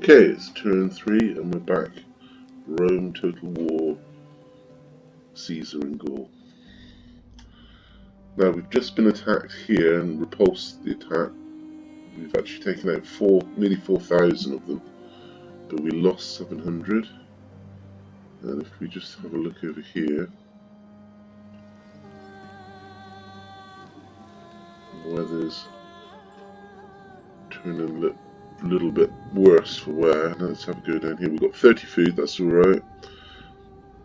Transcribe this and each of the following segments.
Okay, it's turn 3 and we're back. Rome, Total War, Caesar and Gaul. Now we've just been attacked here and repulsed the attack. We've actually taken out nearly 4,000 of them, but we lost 700. And if we just have a look over here, weather's turning a little bit worse for wear. Now let's have a go down here. We've got 30 food, that's alright.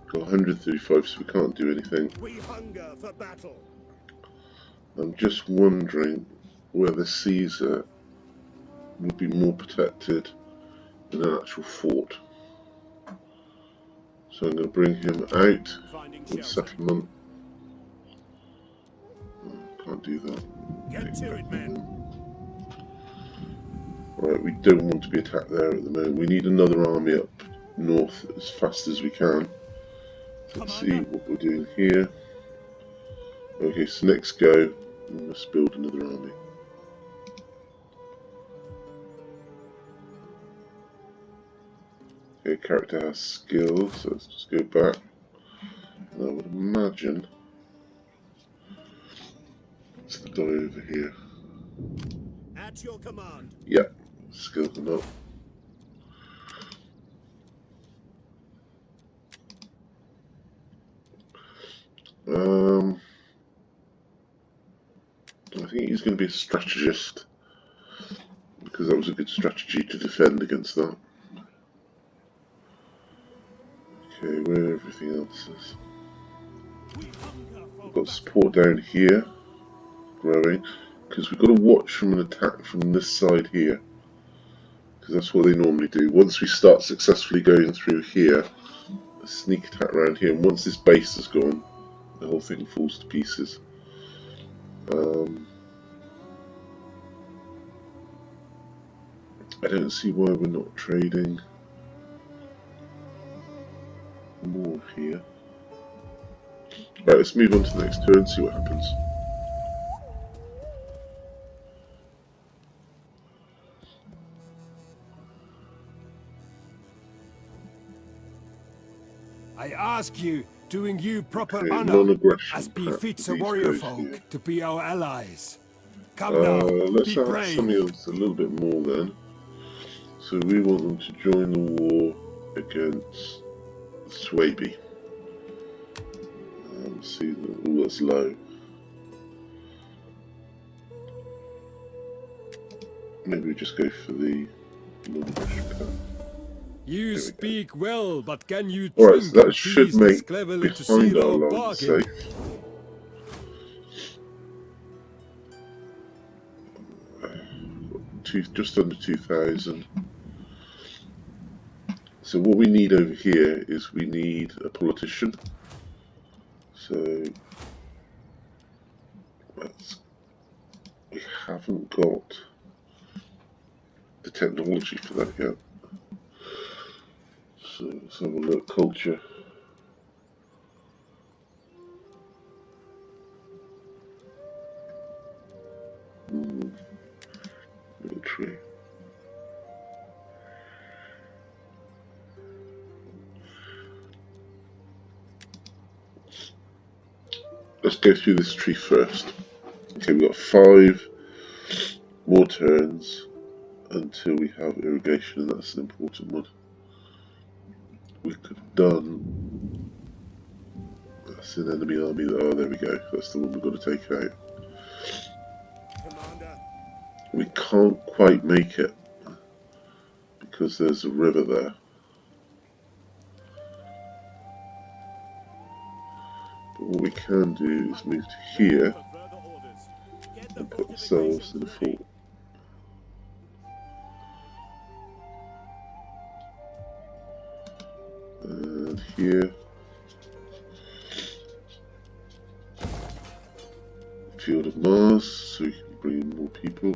Got 135, so we can't do anything. We hunger for battle. I'm just wondering whether Caesar would be more protected in an actual fort. So I'm going to bring him out with settlement. Oh, can't do that. Get to it, men. Right, we don't want to be attacked there at the moment. We need another army up north as fast as we can. Let's see what we're doing here. Okay, so next go, we must build another army. Okay, character has skills, so let's just go back. And I would imagine it's the guy over here. At your command. Yeah, skills are not. I think he's going to be a strategist, because that was a good strategy to defend against that. Okay, where everything else is. We've got support down here, growing, because we've got to watch from an attack from this side here, because that's what they normally do. Once we start successfully going through here, a sneak attack around here, and once this base is gone, the whole thing falls to pieces. I don't see why we're not trading more here. Right, let's move on to the next turn and see what happens. I ask you, doing you proper honor, non-aggression as befits a these warrior guys folk, here. to be our allies. Come now, Let's be have brave. something else a little bit more then. So we want them to join the war against Swaby. See, oh, that's low. Maybe we just go for the non-aggression card. You speak well, but can you Alright, so drink that should feast make cleverly to behind seal our our lines bargain? safe. Just under 2,000. So what we need over here is we need a politician. So we haven't got the technology for that yet. So let's have a look. Culture. Military. Let's go through this tree first. Okay, we've got 5 more turns until we have irrigation, and that's an important one. We could have done. That's an enemy army. Oh, there we go. That's the one we've got to take out. Commander. We can't quite make it because there's a river there. But what we can do is move to here and put ourselves in a fort. And here, Field of Mars, so we can bring in more people.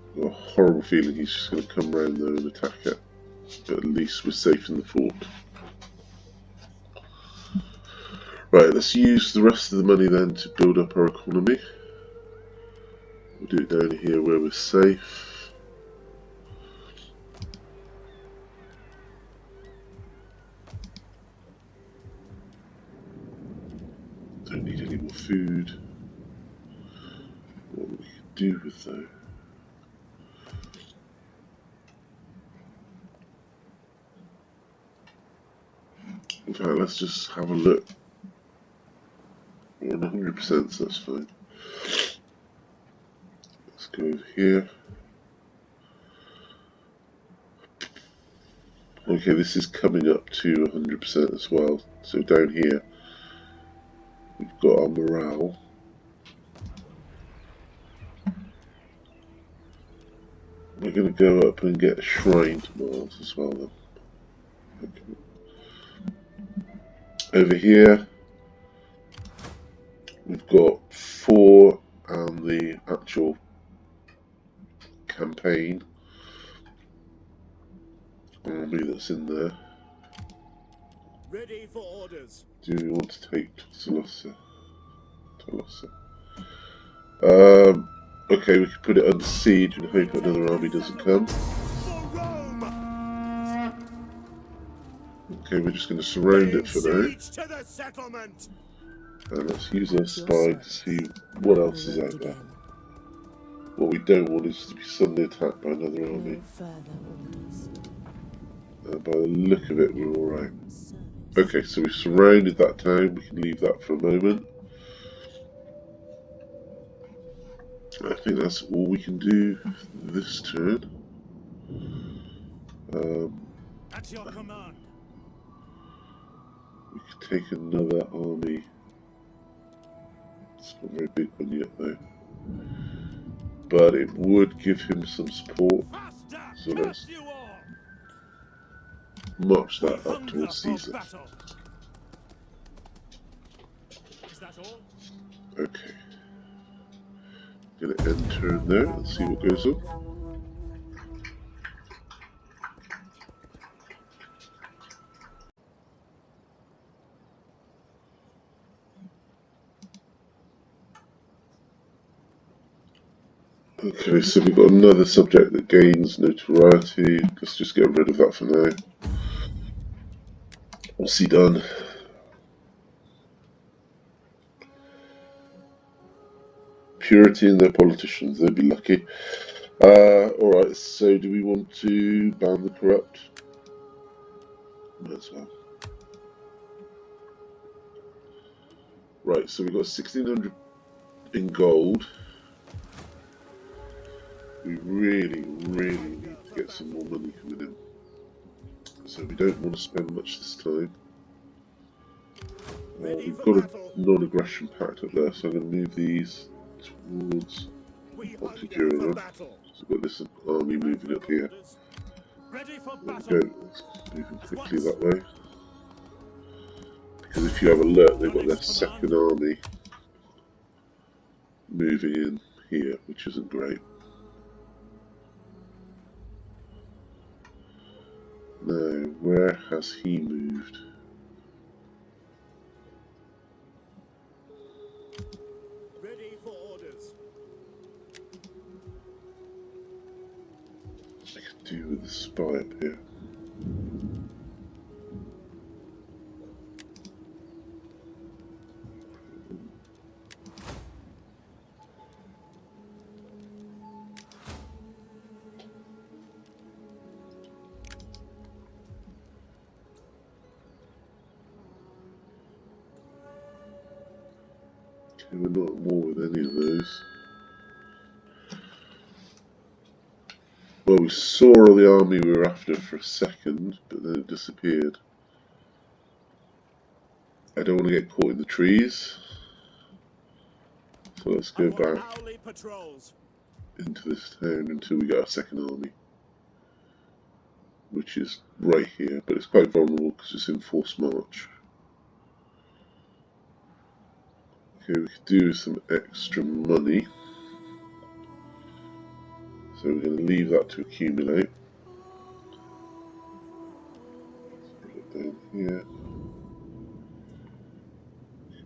I've got a horrible feeling he's just going to come around there and attack it, but at least we're safe in the fort. Right, let's use the rest of the money then to build up our economy. We'll do it down here where we're safe. don't need any more food. What we could do with though? In fact, let's just have a look. We're on 100%, so that's fine. Let's go over here. Okay, this is coming up to 100% as well. So down here, we've got our morale. We're going to go up and get a shrine to Mars as well then. Okay. Over here, we've got 4 and the actual campaign army that's in there. Ready for orders. Do we want to take Tolosa? Okay, we can put it under siege and hope another army doesn't come. Okay, we're just going to surround it for now. And let's use our spy to see what else is out there. What we don't want is to be suddenly attacked by another army. By the look of it, we're alright. Okay, so we've surrounded that town. We can leave that for a moment. I think that's all we can do this turn. At your command. We could take another army. It's not a very big one yet though. But it would give him some support. So let's march that up towards Caesar. Okay. Gonna end turn there and see what goes on. Okay, so we've got another subject that gains notoriety. Let's just get rid of that for now. What's he done? Purity in their politicians, they'd be lucky. Alright, so do we want to ban the corrupt? Might as well. Right, so we've got 1600 in gold. We really need to get some more money coming in. So we don't want to spend much this time. We've got a non-aggression pact up there, so I'm going to move these towards Pontijuana. So we've got this army moving up here. There we go, it's moving quickly that way. Because if you have a look, they've got their second army moving in here, which isn't great. Now, where has he moved? Ready for orders. I could do with the spy up here. We're not at war with any of those. Well, we saw the army we were after for a second, but then it disappeared. I don't want to get caught in the trees. So let's go back into this town until we get our second army. Which is right here, but it's quite vulnerable because it's in forced march. Okay, we could do some extra money. So we're going to leave that to accumulate. Put it down here.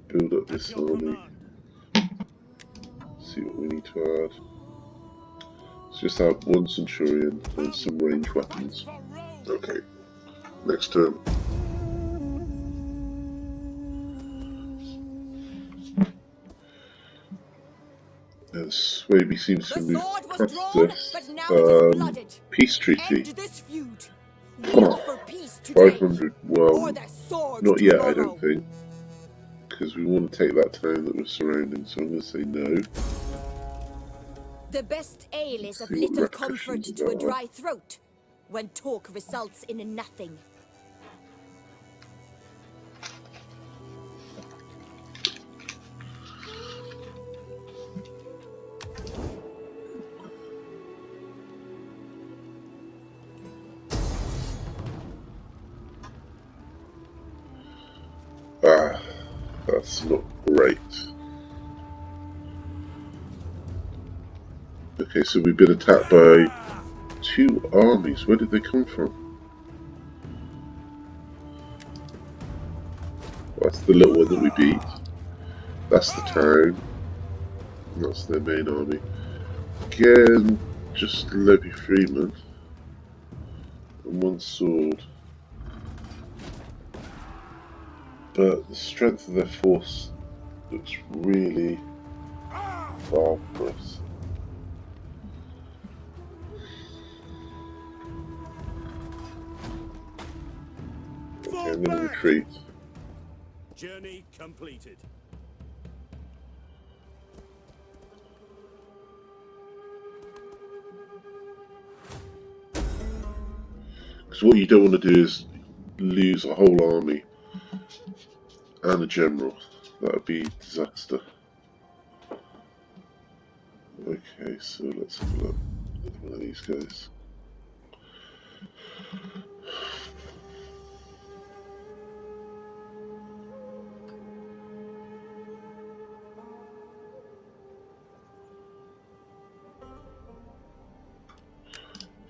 Build up this army. See what we need to add. Let's just add 1 centurion and some ranged weapons. Okay, next turn. Swaby seems to The move sword was past drawn, this. but now it is blooded. Peace End treaty. this feud. We offer peace today, 500. Well, or the sword not yet, I tomorrow. don't think. Because we want to take that town that we're surrounding, so I'm going to say no. The best ale is of See what little repercussions comfort to a there are. dry throat, when talk results in a nothing. Ah, that's not great. Okay, so we've been attacked by 2 armies. Where did they come from? That's the little one that we beat. That's the town. That's their main army. Again, just levy freemen. And 1 sword. But the strength of their force looks really barbarous. Okay, I'm going to retreat. Journey completed. Because what you don't want to do is lose a whole army and a general. That would be disaster. Okay, so let's have a look at one of these guys.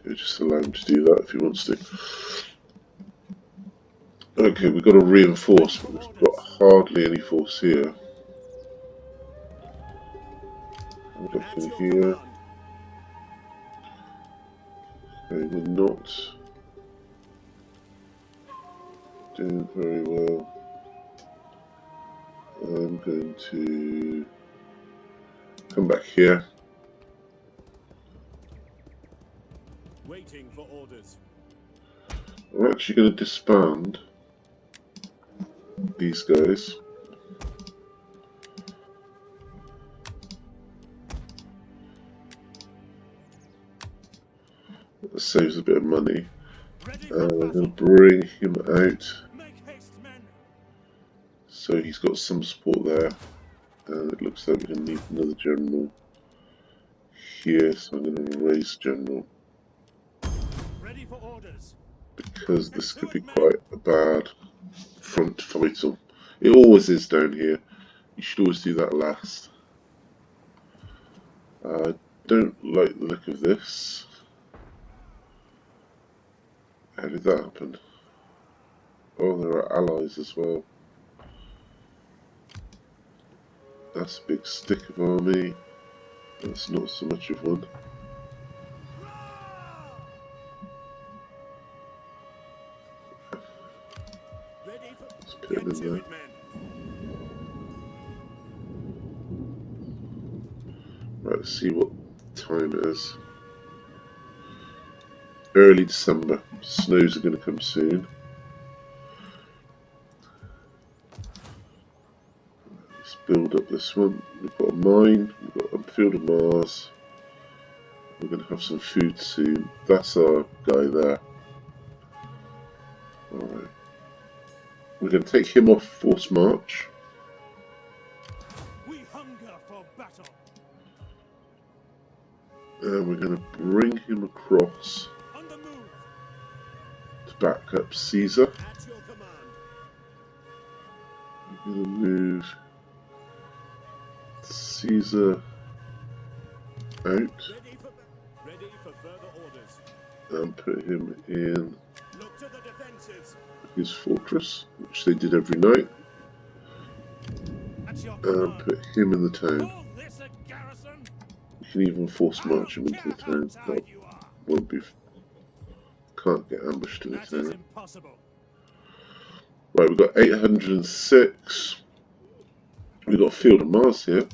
Okay, just allow him to do that if he wants to. Okay, we've got to reinforce, but we've got hardly any force here. Look in here. Okay, we're not doing very well. I'm going to come back here. Waiting for orders. I'm actually going to disband these guys. That saves a bit of money. And I'm going to bring him out. So he's got some support there. And it looks like we're going to need another general here. So I'm going to raise general. Ready for orders. Because this could be quite a bad front fight on. It always is down here. You should always do that last. I don't like the look of this. How did that happen? Oh, there are allies as well. That's a big stick of army. That's not so much of one. Let's put it in there. Right, let's see what time it is. Early December. Snows are going to come soon. Let's build up this one. We've got a mine. We've got a field of Mars. We're going to have some food soon. That's our guy there. Alright. We're going to take him off force march. We hunger for battle. And we're going to bring him across On the move. to back up Caesar. At your command. We're going to move Caesar out Ready for further orders. and put him in Look to the defenses. his fortress, which they did every night, At your and command. put him in the town. Call this a garrison? You can even force march him into the town. That won't be. Can't get ambushed in the That is town. impossible. Right, we've got 806. We've got a field of Mars here.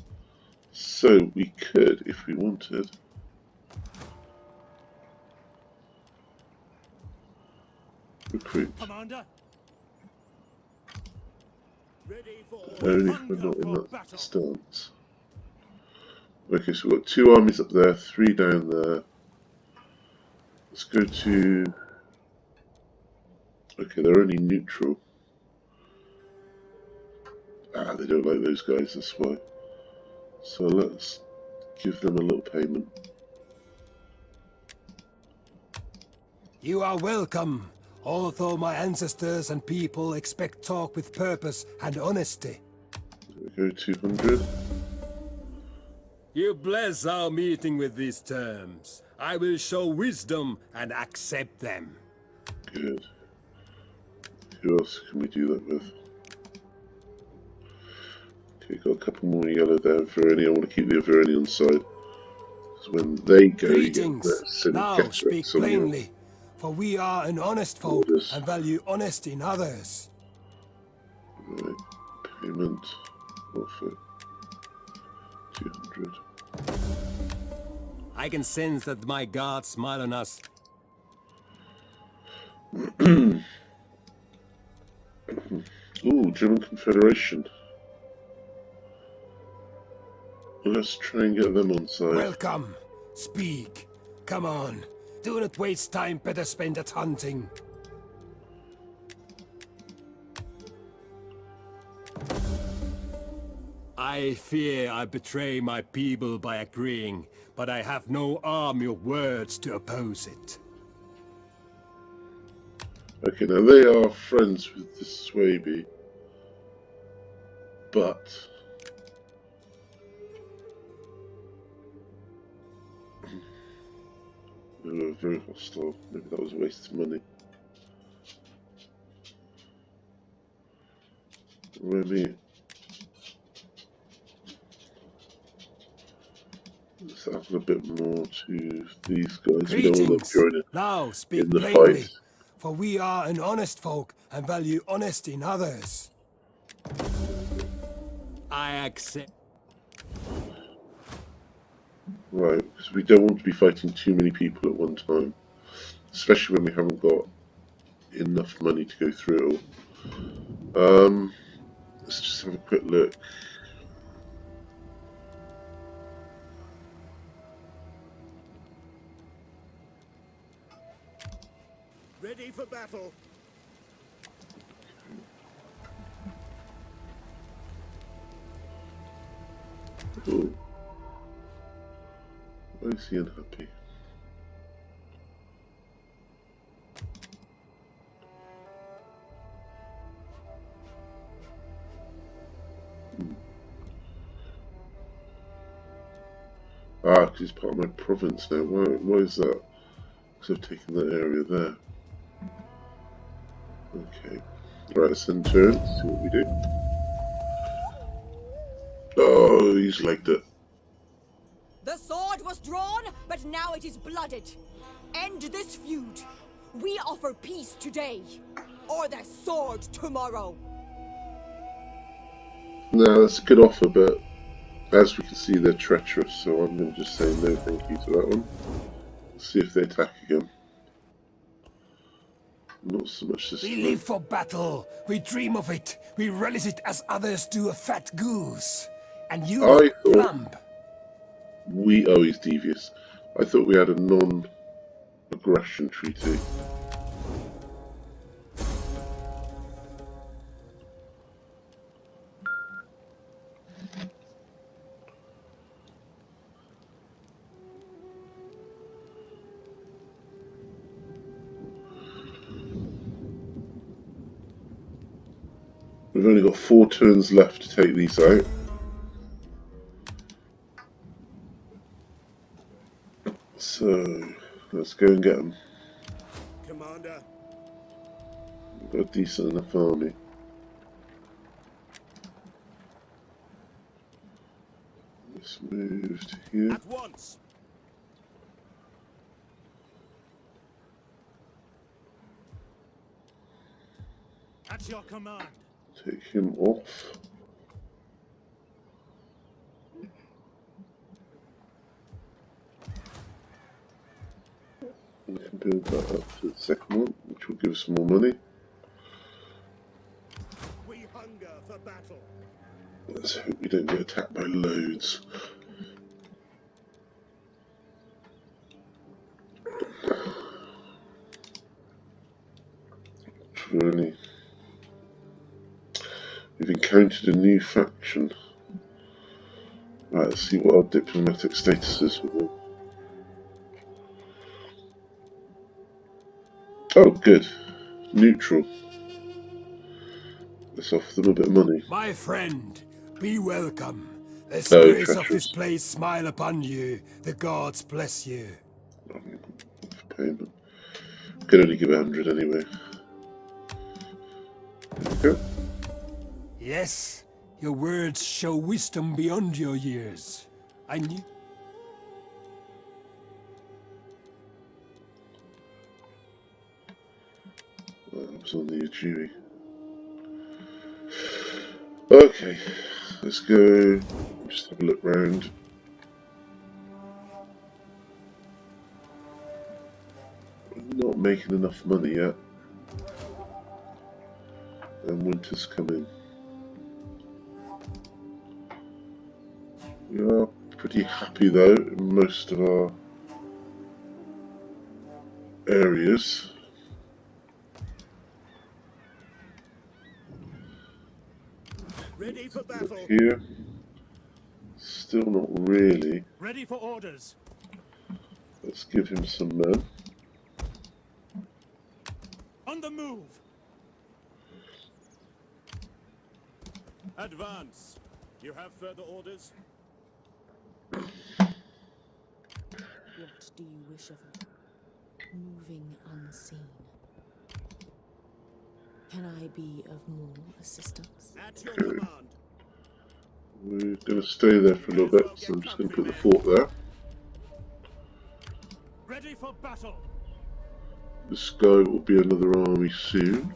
So we could, if we wanted, recruit. Commander. Ready for Only if we're not in that stance. Okay, so we've got 2 armies up there, 3 down there. Let's go to... Okay, they're only neutral. Ah, they don't like those guys, that's why. So let's give them a little payment. You are welcome, although my ancestors and people expect talk with purpose and honesty. There we go, 200. You bless our meeting with these terms. I will show wisdom and accept them. Good. Who else can we do that with? Okay, got a couple more yellow there. Veroni, I want to keep the Veroni on side. Because when they go, Greetings. Now speak plainly, for we are an honest folk and value honesty in others. Right, payment, offer, 200. I can sense that my gods smile on us. Ooh, German Confederation. Let's try and get them on side. Welcome. Speak. Come on. Do not waste time, better spend it hunting. I fear I betray my people by agreeing, but I have no army of words to oppose it. Okay, now they are friends with the Swaby, but they were very hostile. Maybe that was a waste of money. Maybe let's add a bit more to these guys. We don't want to join Now speak in the plainly, fight. for we are an honest folk and value honesty in others. I accept. Right, because we don't want to be fighting too many people at one time, especially when we haven't got enough money to go through it all. Let's just have a quick look. Ready for battle. Oh, why is he unhappy? Ah, because he's part of my province now. Why is that? Because I've taken that area there. Okay. Right, let's end turn. See what we do. Oh, he's legged it. The sword was drawn, but now it is blooded. End this feud. We offer peace today, or the sword tomorrow. No, that's a good offer, but as we can see, they're treacherous, so I'm going to just say no thank you to that one. Let's see if they attack again. Not so much this We time. live for battle. We dream of it. We relish it as others do a fat goose. And you look plump. Oh, he's devious. I thought we had a non-aggression treaty. We've only got 4 turns left to take these out. So, let's go and get them. Commander. We've got a decent enough army. Let's move to here. At once. At your command. Take him off. build that up to the second one, which will give us some more money. We hunger for battle. Let's hope we don't get attacked by loads. We've encountered a new faction. Right, let's see what our diplomatic status is with them. Oh, good. Neutral. Let's offer them a bit of money. My friend, be welcome. The Oh, spirits of this treacherous. place smile upon you. The gods bless you. For payment. Could only give 100 anyway. There we go. Yes, your words show wisdom beyond your years. I knew... That was on the Ajiri. Okay, let's go. Just have a look round. We're not making enough money yet. And winter's coming. We are pretty happy though in most of our areas. Ready for battle. Here, still not really. Ready for orders. Let's give him some men. On the move. Advance. You have further orders? What do you wish of me? Moving unseen. Can I be of more assistance? At your command. We're going to stay there for a little bit, so I'm just going to put the fort there. Ready for battle. This guy will be another army soon.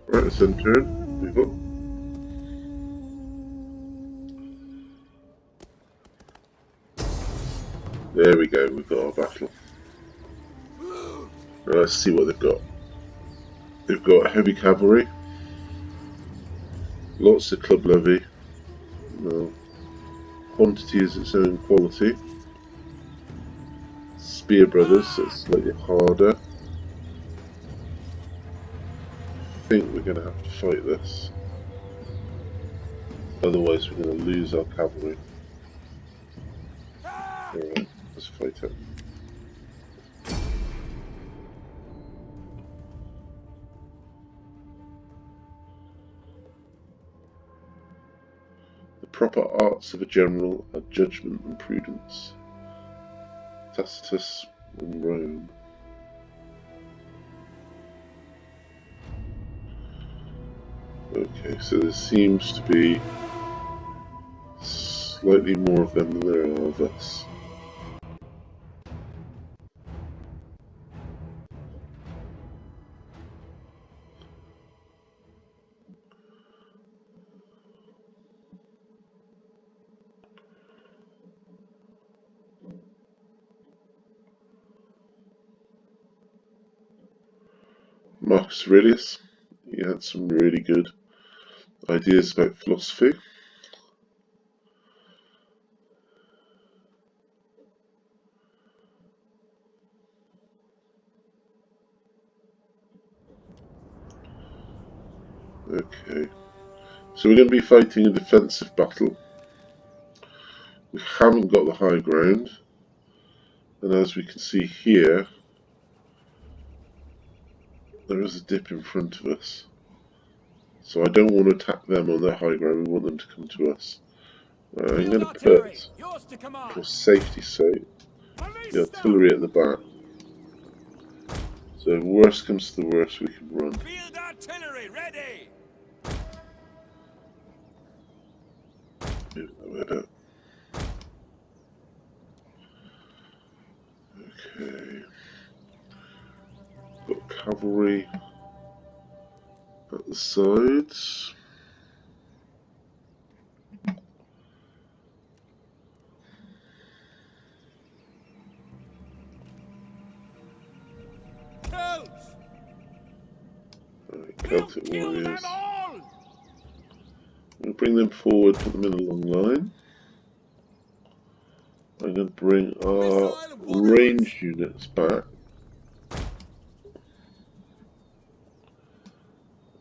Right, let's end turn. Move on. There we go, we've got our battle. Now let's see what they've got. They've got heavy cavalry, lots of club levy. Well, quantity is its own quality. Spear brothers, so it's slightly harder. I think we're going to have to fight this. Otherwise we're going to lose our cavalry. Alright, let's fight it. The proper arts of a general are judgment and prudence. Tacitus in Rome. Okay, so there seems to be slightly more of them than there are of us. Marcus Aurelius, he had some really good ideas about philosophy. Okay, so we're going to be fighting a defensive battle. We haven't got the high ground, and as we can see here, there is a dip in front of us. So I don't want to attack them on their high ground, we want them to come to us. I'm going to put, for safety's sake, the artillery at the back. So if worst comes to the worst, we can run. Field artillery ready. Move that way a bit. Okay. Got cavalry at the sides. Celtic Kill them warriors. all! We'll bring them forward, put them in a long line. I'm going to bring our range units back.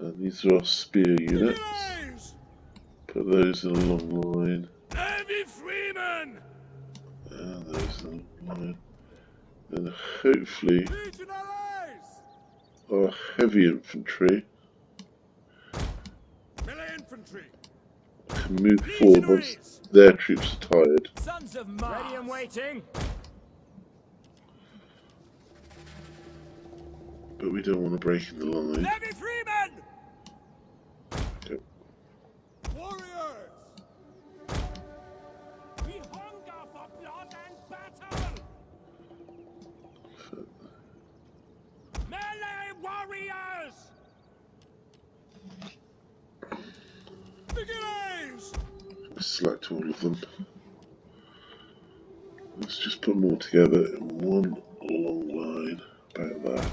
And these are our spear units. Legionnaires! Put those in a long line. Heavy freemen! And those in a long line. And hopefully Legionaries! our heavy infantry Melee infantry! can move forward once their troops are tired. Sons of Mars! Ready and waiting! But we don't want to break in the line. Heavy freemen! Okay. Warriors! We hunger for blood and battle! Melee warriors! Legionnaires! Select all of them. Let's just put them all together in one long line. About that.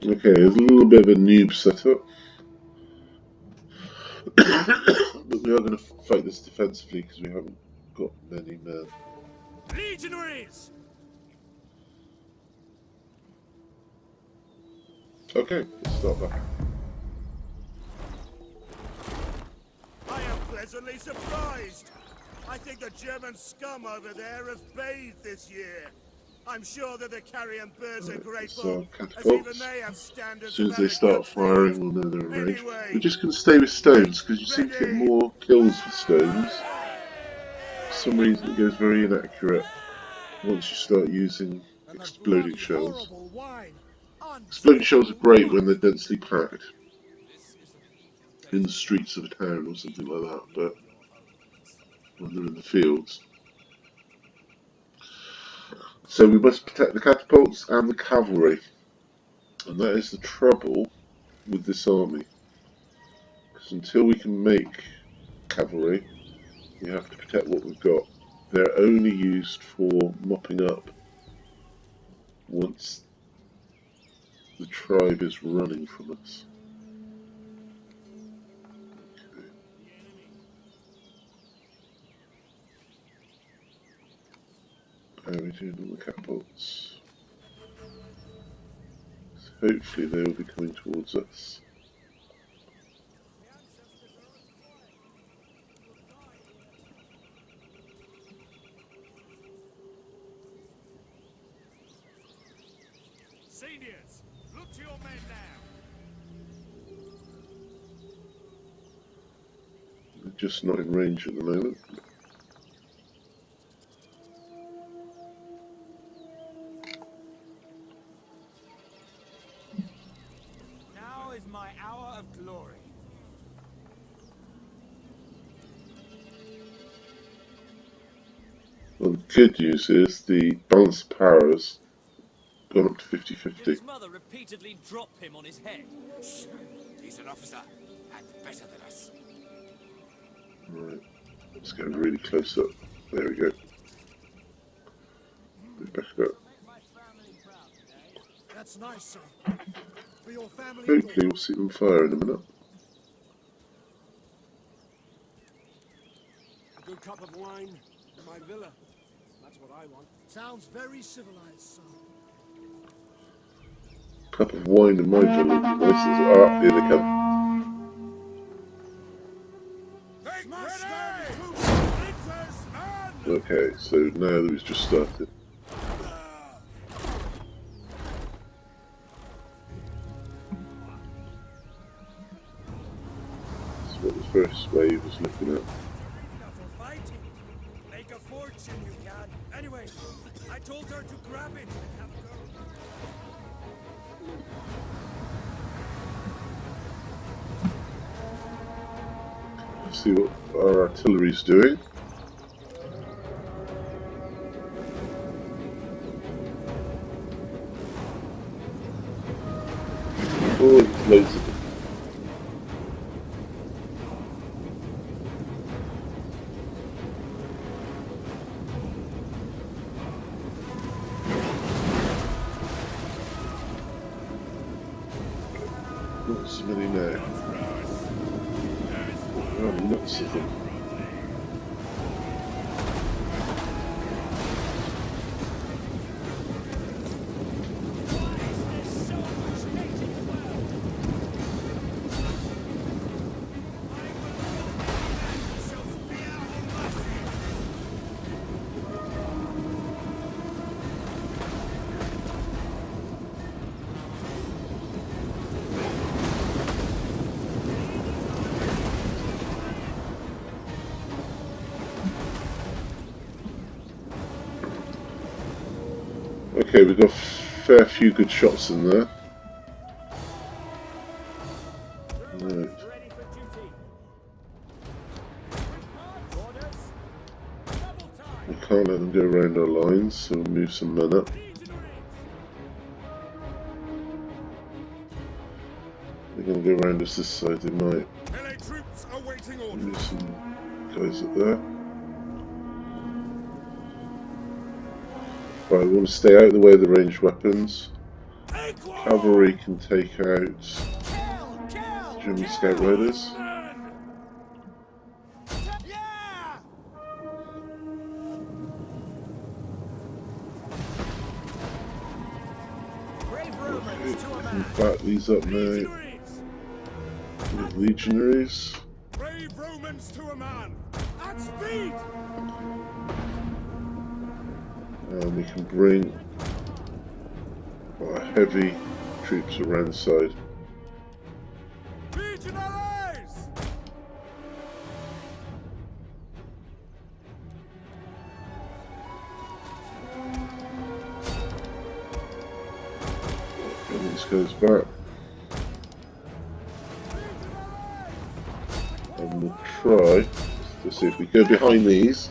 Okay, there's a little bit of a noob setup. But we are going to fight this defensively because we haven't got many men. Legionaries! Okay, let's start back. I am pleasantly surprised. I think the German scum over there have bathed this year. I'm sure that the carrion birds are grateful, as even they have standards. As soon as of they start agriculture. firing, we'll know they're in range. Anyway, We're just going to stay with stones because you seem to get more kills with stones. For some reason, it goes very inaccurate once you start using exploding shells. Exploding shells are great when they're densely packed in the streets of a town or something like that, but when they're in the fields. So we must protect the catapults and the cavalry, and that is the trouble with this army. Because until we can make cavalry, we have to protect what we've got. They're only used for mopping up once the tribe is running from us. How are we doing on the catapults? So hopefully they will be coming towards us. seniors, look to your men now. They're just not in range at the moment. Now is my hour of glory. Well, the good news is the balance of power has gone up to 50-50. His mother repeatedly drop him on his head. He's an officer, and better than us. Right, let's get really close up. There we go. Move back up. That's nice, sir. For your family. Hopefully we'll see them fire in a minute. A good cup of wine in my villa. That's what I want. Sounds very civilized, son. Cup of wine in my villa would be nice. Ah, here they come. Okay, so now that we've just started. That's what the first wave was looking at. Enough for fighting. Make a fortune, you can. Anyway, I told her to grab it and have a go. Let's see what our artillery's doing. Oh, there's loads of them. So many now. Oh, lots of them. Okay, we've got a fair few good shots in there. Right. We can't let them go around our lines, so we'll move some men up. They're going to go around us this side, they might. Move some guys up there. Right, we want to stay out of the way of the ranged weapons. Cavalry can take out German scout riders. Okay, we can back these up now with legionaries. Brave Romans to a man! At speed! And we can bring our heavy troops around the side. Legionaries! And this goes back. And we'll try to see if we go behind these.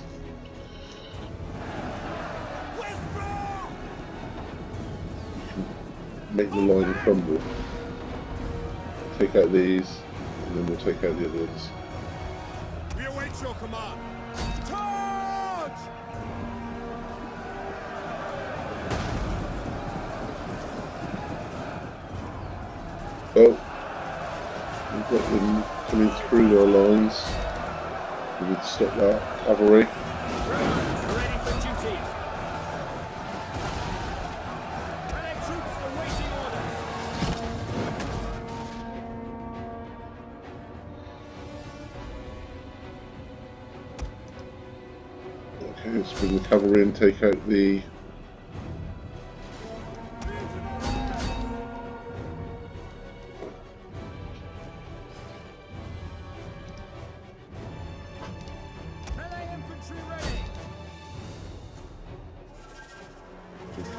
Make the line crumble. Take out these, and then we'll take out the other ones. We await your command. Charge! Oh, we've got them coming through our lines. We need to stop that cavalry. Ready for duty. Allied troops awaiting order. Okay, let's bring the cavalry and take out the...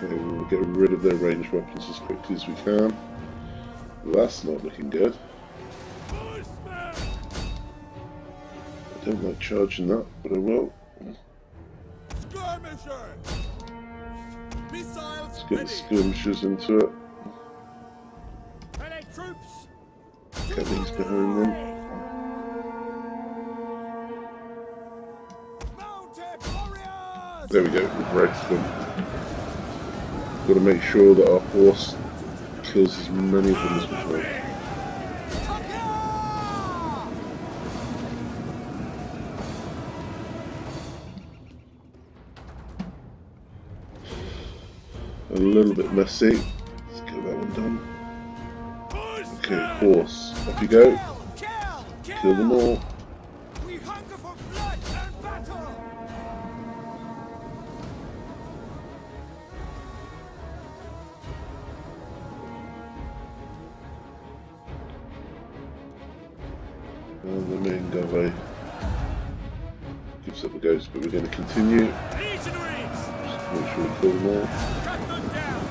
Okay, we'll get rid of their ranged weapons as quickly as we can. Well, that's not looking good. I don't like charging that, but I will. Skirmishers! Missiles Let's get ready! the skirmishers into it. Allied troops! Get these behind them. Mounted warriors! There we go, we've wrecked them. Got to make sure that our horse kills as many of them as we can. A little bit messy. Let's get that one done. Okay, horse. Off you go. Kill them all. We hunger for blood and battle! And the main guy gives up the ghost, but we're going to continue. Legionaries! Just to make sure we kill them all. Cut them down!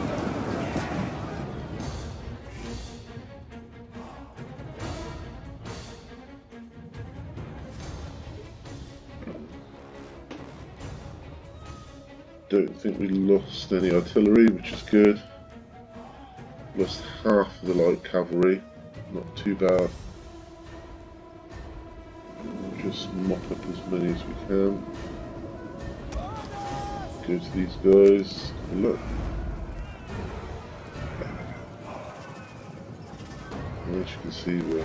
Don't think we lost any artillery, which is good. Lost half of the light cavalry, not too bad. We'll just mop up as many as we can. Go to these guys. Look. And as you can see, we're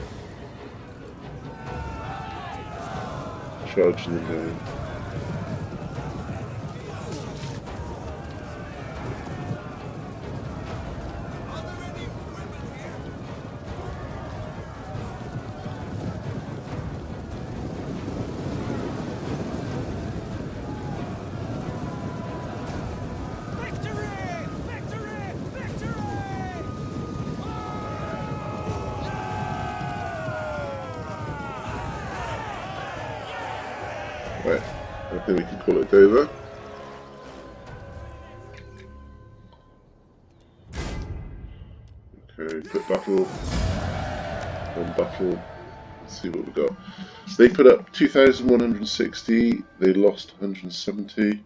charging them down. Right, I think we can call it over. Okay, put battle, and battle, let's see what we got. They put up 2,160, they lost 170.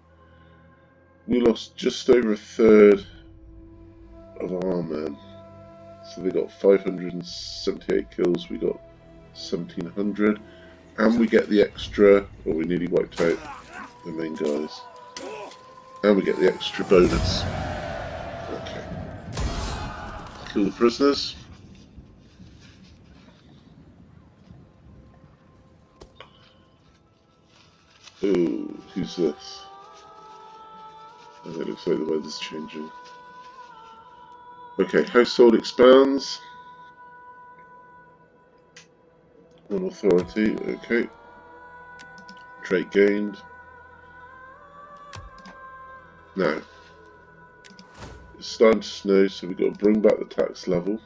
We lost just over a third of our men. So they got 578 kills, we got 1,700. And we get the extra, or we nearly wiped out the main guys. And we get the extra bonus. Okay. Kill the prisoners. Ooh, who's this? Oh, it looks like the weather's changing. Okay, household expands. On authority, okay. Trait gained. Now, it's starting to snow, so we've got to bring back the tax level.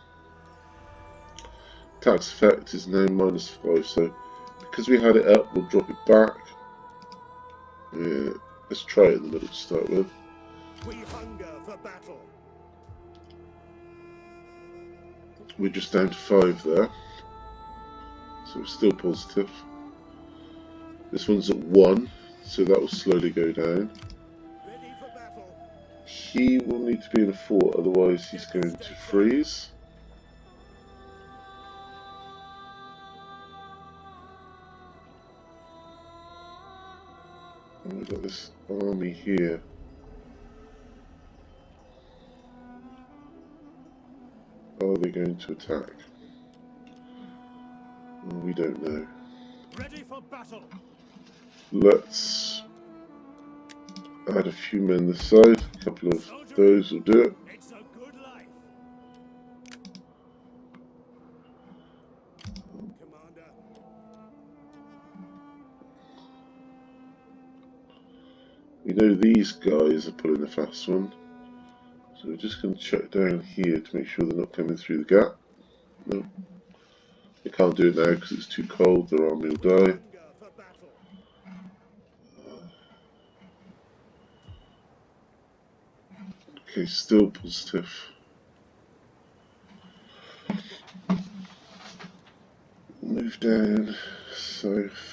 Tax effect is now -5, so because we had it up, we'll drop it back. Yeah, let's try it in the middle to start with. We hunger for battle. We're just down to 5 there, so we're still positive. This one's at 1, so that will slowly go down. Ready for battle. He will need to be in a fort, otherwise he's going to freeze. And we've got this army here. Are they going to attack? Well, we don't know. Ready for battle. Let's add a few men this side. A couple of those will do it. It's a good life. Commander. We know these guys are pulling the fast one. So we're just going to check down here to make sure they're not coming through the gap. No. They can't do it now because it's too cold, their army will die. Hunger for battle. Okay, still positive. Move down, south.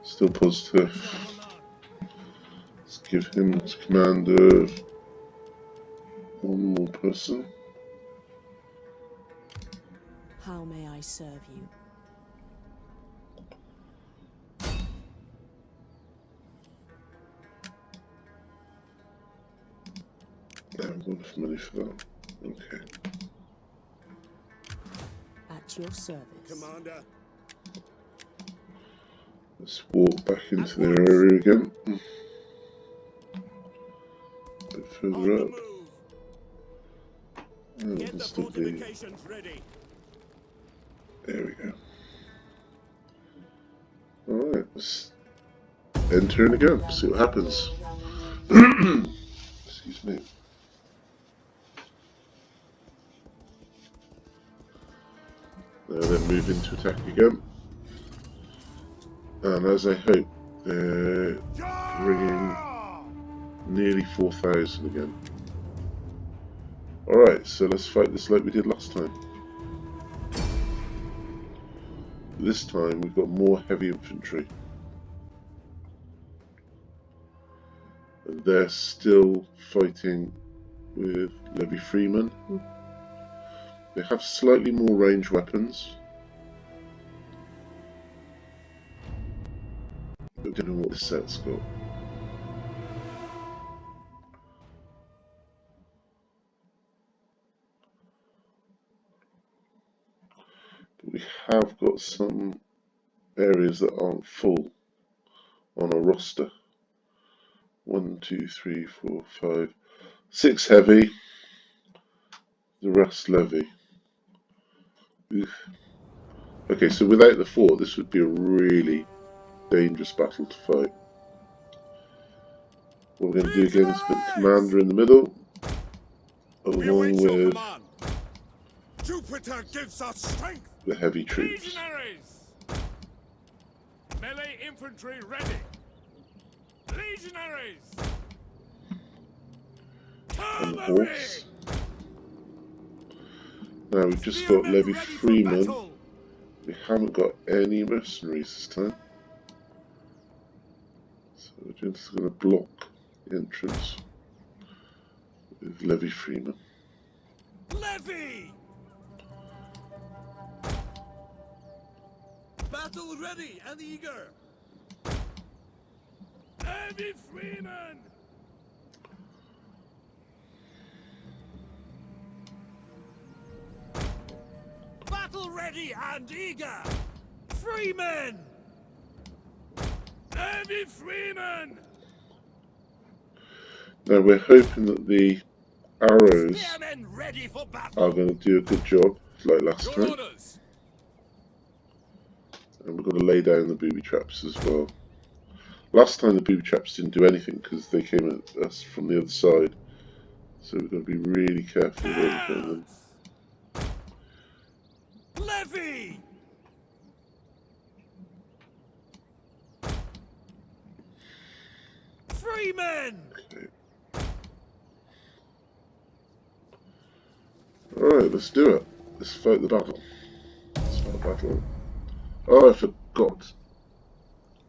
Still positive. Let's give him as commander. One more person. How may I serve you? I haven't got enough money for that. Okay. At your service. Commander. Let's walk back into their area again. A bit On further the up. move. Oh, Get the let's still be. fortifications ready. There we go. Alright, let's end turn again, see what happens. Excuse me. Now then move into attack again. And as I hope, they're bringing nearly 4,000 again. Alright, so let's fight this like we did last time. This time we've got more heavy infantry. And they're still fighting with Levy Freeman. They have slightly more range weapons. I don't know what this set's got. have got some areas that aren't full on our roster. 1, 2, 3, 4, 5, 6 heavy, the rest levy. Oof. Okay, so without the fort, this would be a really dangerous battle to fight. What we're going to do again is put the commander in the middle, along with Jupiter gives us strength. the heavy troops. Legionaries! Melee infantry ready. Legionaries! And the horse. Now we've just got levy freemen. We haven't got any mercenaries this time. So we're just going to block the entrance with levy freemen. Levy! Battle ready and eager. Levy freemen! Battle ready and eager. Freemen! Levy freemen! Now we're hoping that the arrows Spearmen ready for battle. are going to do a good job, like last Your time. orders! And we've got to lay down the booby traps as well. Last time the booby traps didn't do anything because they came at us from the other side. So we've got to be really careful where we put them. Levy! Freemen! Okay. Alright, let's do it. Let's fight the battle. Let's fight the battle. Oh, I forgot.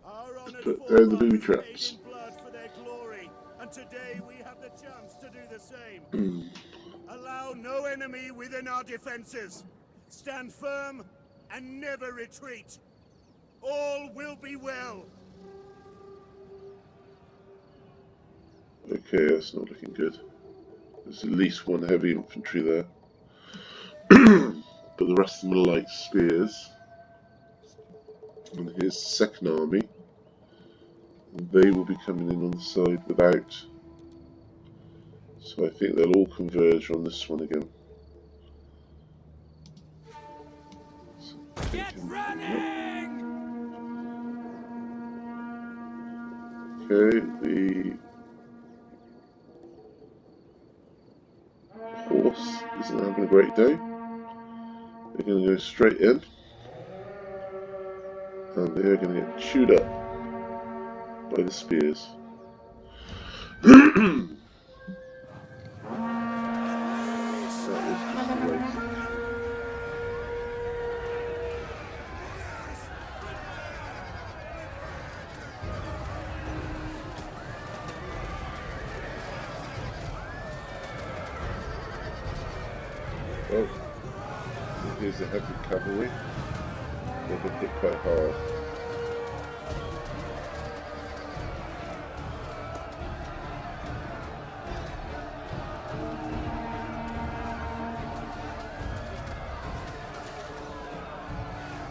Our honored Put down the booby forefathers traps. paid in blood for their glory, and today we have the chance to do the same. Allow no enemy within our defenses. Stand firm and never retreat. All will be well. Okay, that's not looking good. There's at least one heavy infantry there. But the rest of them are light spears. And here's the second army. And they will be coming in on the side without. So I think they'll all converge on this one again. So Get running! okay, the horse isn't having a great day. They're going to go straight in. And they're going to get chewed up by the spears. That was just a waste. Well, here's the heavy cavalry. They've been hit quite hard.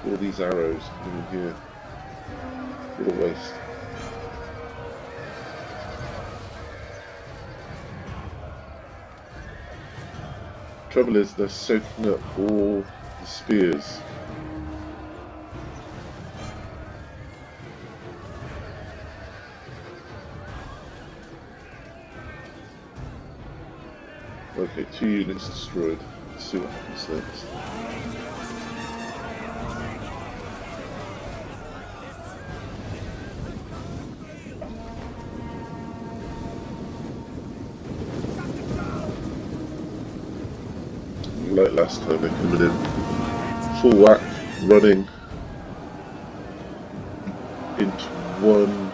All these arrows coming in here. What a waste. Trouble is, they're soaking up all the spears. Okay, 2 units destroyed. Let's see what happens next. Like last time, they're coming in full whack, running into one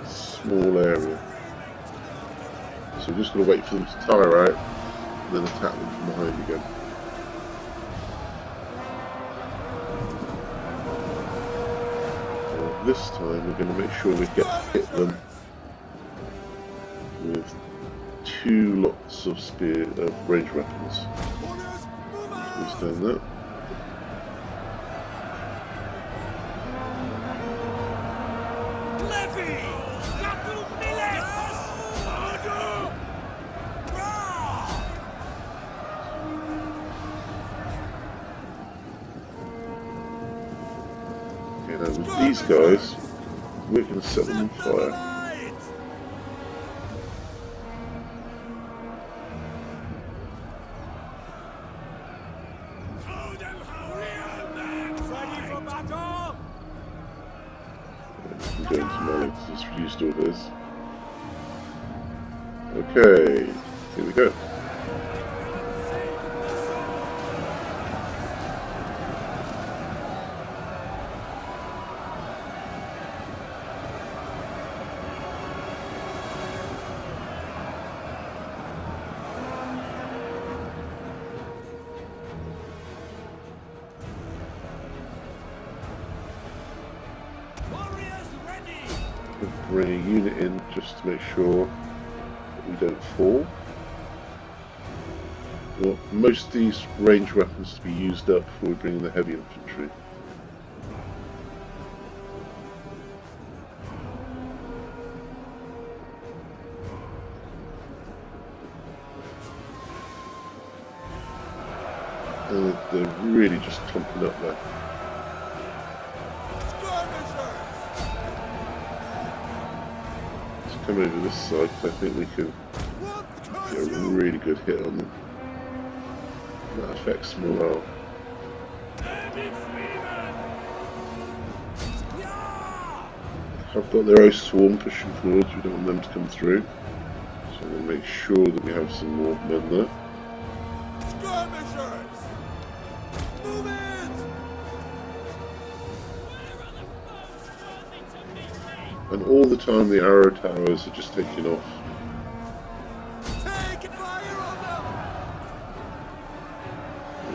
small area. So we're just going to wait for them to tire out and then attack them from behind again. Well, this time we're going to make sure we hit them with 2 lots of spear range weapons. Who's done that? these guys, we're going to set them on fire. I'm going to melee because it's used all this. Okay, here we go. Bring a unit in just to make sure that we don't fall. We want most of these ranged weapons to be used up before we bring in the heavy infantry. And they're really just clumping up there. Come over this side, because I think we can get a really good hit on them. That affects morale. I've got their own swarm pushing forwards, we don't want them to come through. So I'm going to make sure that we have some more men there. Move it! And all the time the arrow towers are just taking off. Take fire on them!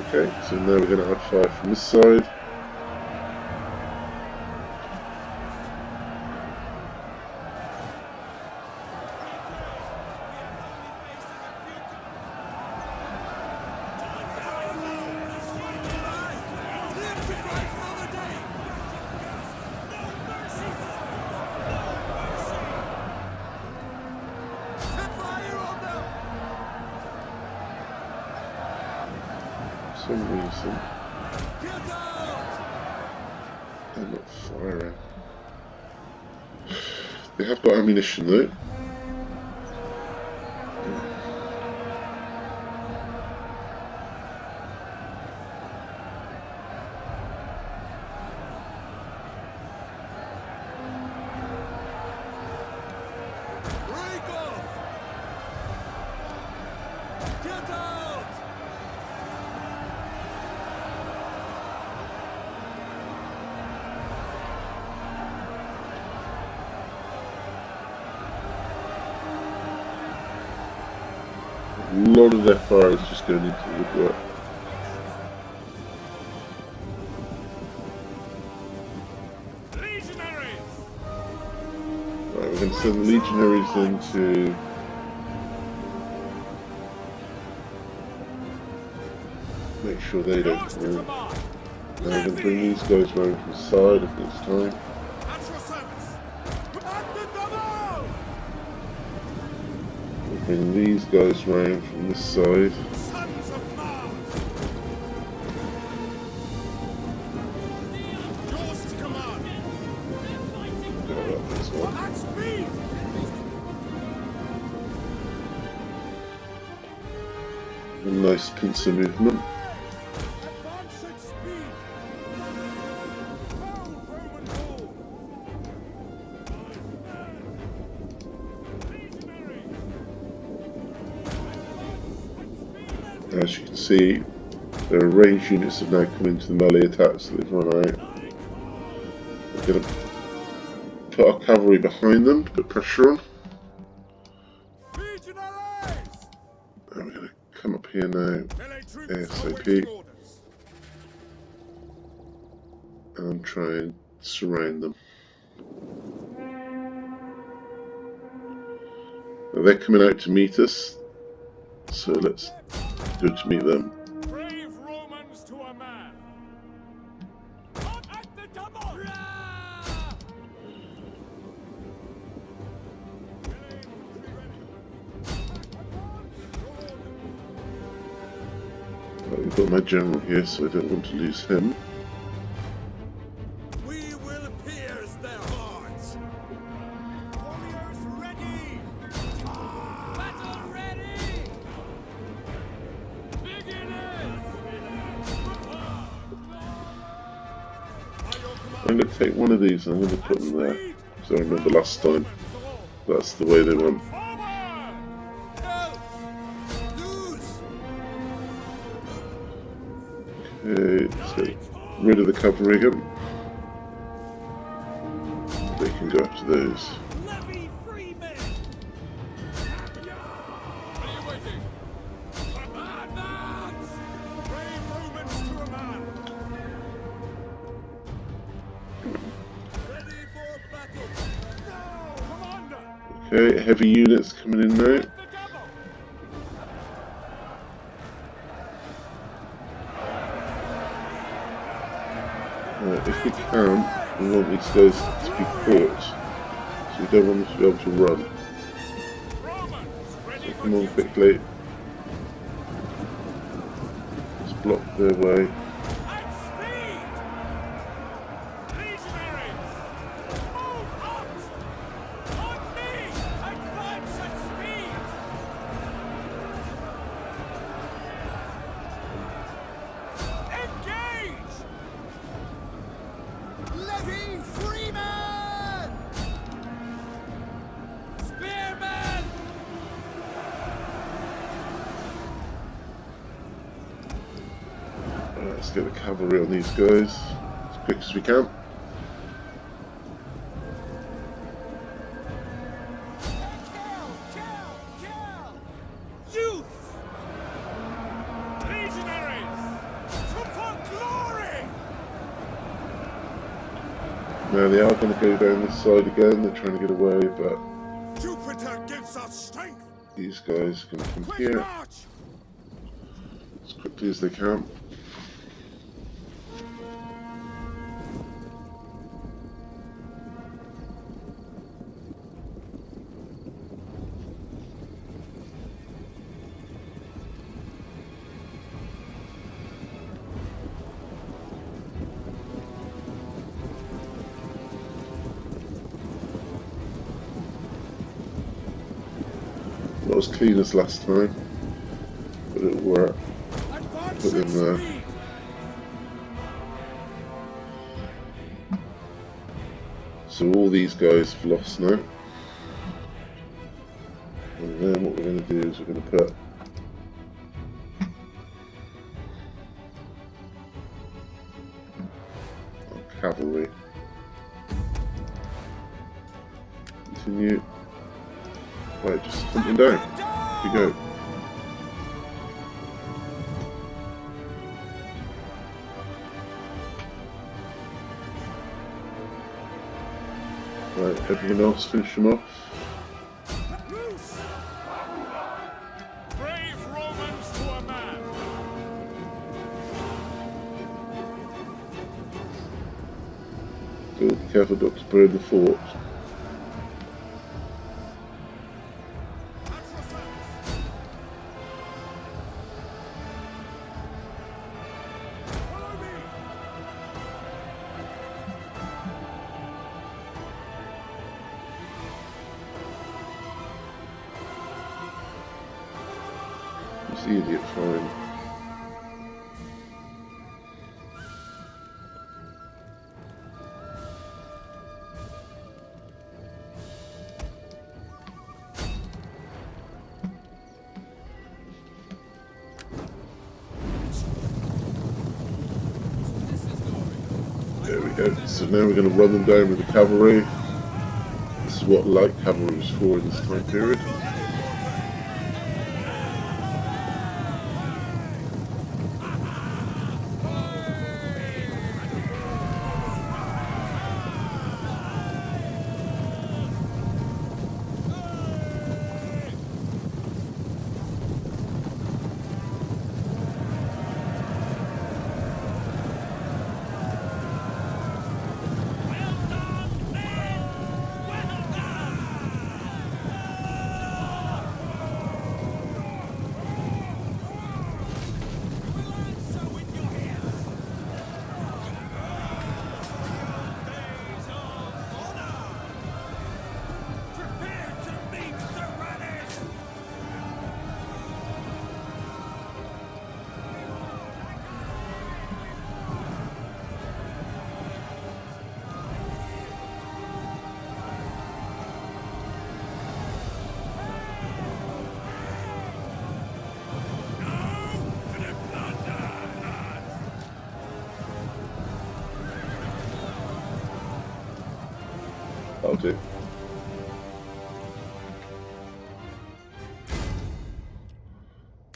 Okay, so now we're going to add fire from this side. For some reason they're not firing. They have got ammunition though. A lot of their fire is just going into the woodwork. Right, we're going to send the legionaries into make sure they don't fall. Now we're going to bring these guys round from the side if it's time. Bring these guys round from this side. A nice pincer movement. As you can see, their ranged units have now come into the melee attacks that they've run out. We're going to put our cavalry behind them to put pressure on. And we're going to come up here now, ASAP, and try and surround them. Now they're coming out to meet us, so let's go to meet them. Brave Romans to a man. Up at the double. Right, we've got my general here, so I don't want to lose him. We will appear. I'm going to take one of these and I'm going to put them there. So I remember last time, that's the way they went. Okay, let's get rid of the cavalry again. They can go after those. Okay, heavy units coming in now. If we can, we want these guys to be caught, so we don't want them to be able to run. So come on quickly. Let's block their way. Let's get the cavalry on these guys as quick as we can. Now they are going to go down this side again. They're trying to get away, but Jupiter gives us strength. These guys are going to come here as quickly as they can. Not as clean as last time, but it'll work. Put them there. So all these guys have lost now. And then what we're going to do is we're going to put our cavalry. Continue. Right, just hunt them down. Here we go. Right, everyone else finish them off. Brave Romans to a man. Go, be careful not to burn the fort. It's the idiot fine. There we go. So now we're going to run them down with the cavalry. This is what light cavalry was for in this time period. that'll do.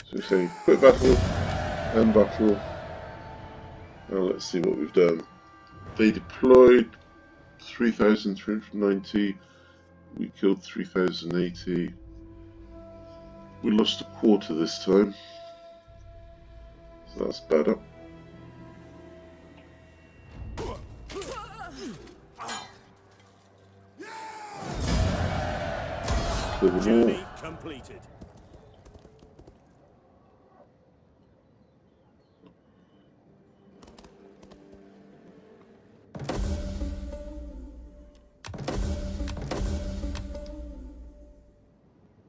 So we say quit battle, end battle. Now let's see what we've done. They deployed 3,390. We killed 3,080. We lost a quarter this time. So that's better. Kill them all. Journey completed.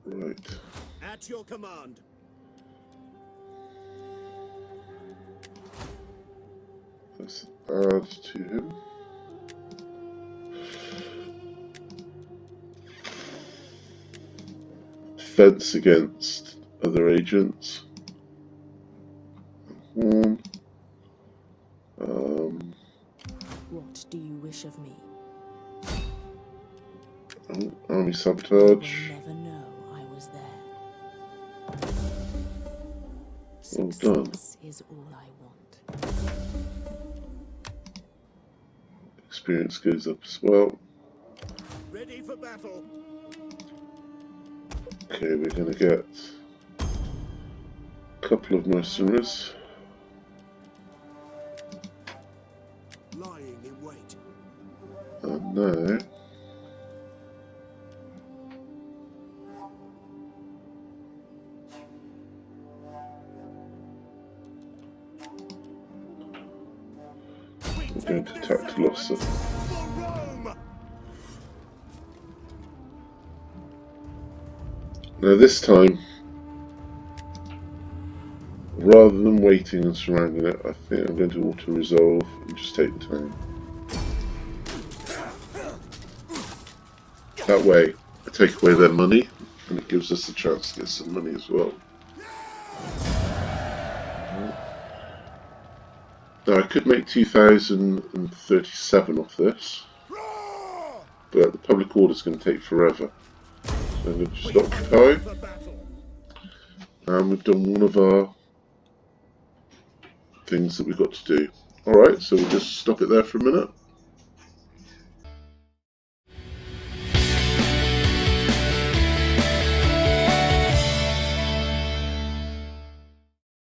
Right. At your command. Let's add to him. Defense against other agents. Horn. What do you wish of me? Army You sabotage. will never know I was there. Well done. Success is all I want. Experience goes up as well. Ready for battle. Okay, we're going to get a couple of mercenaries. Lying in wait. And now we're going to attack Tolosa. For Rome. Now this time, rather than waiting and surrounding it, I think I'm going to auto-resolve and just take the time. That way, I take away their money, and it gives us a chance to get some money as well. Now I could make 2,037 off this, but the public order is going to take forever. So I'm going to stop the time, For battle. and we've done one of our things that we've got to do. Alright, so we'll just stop it there for a minute.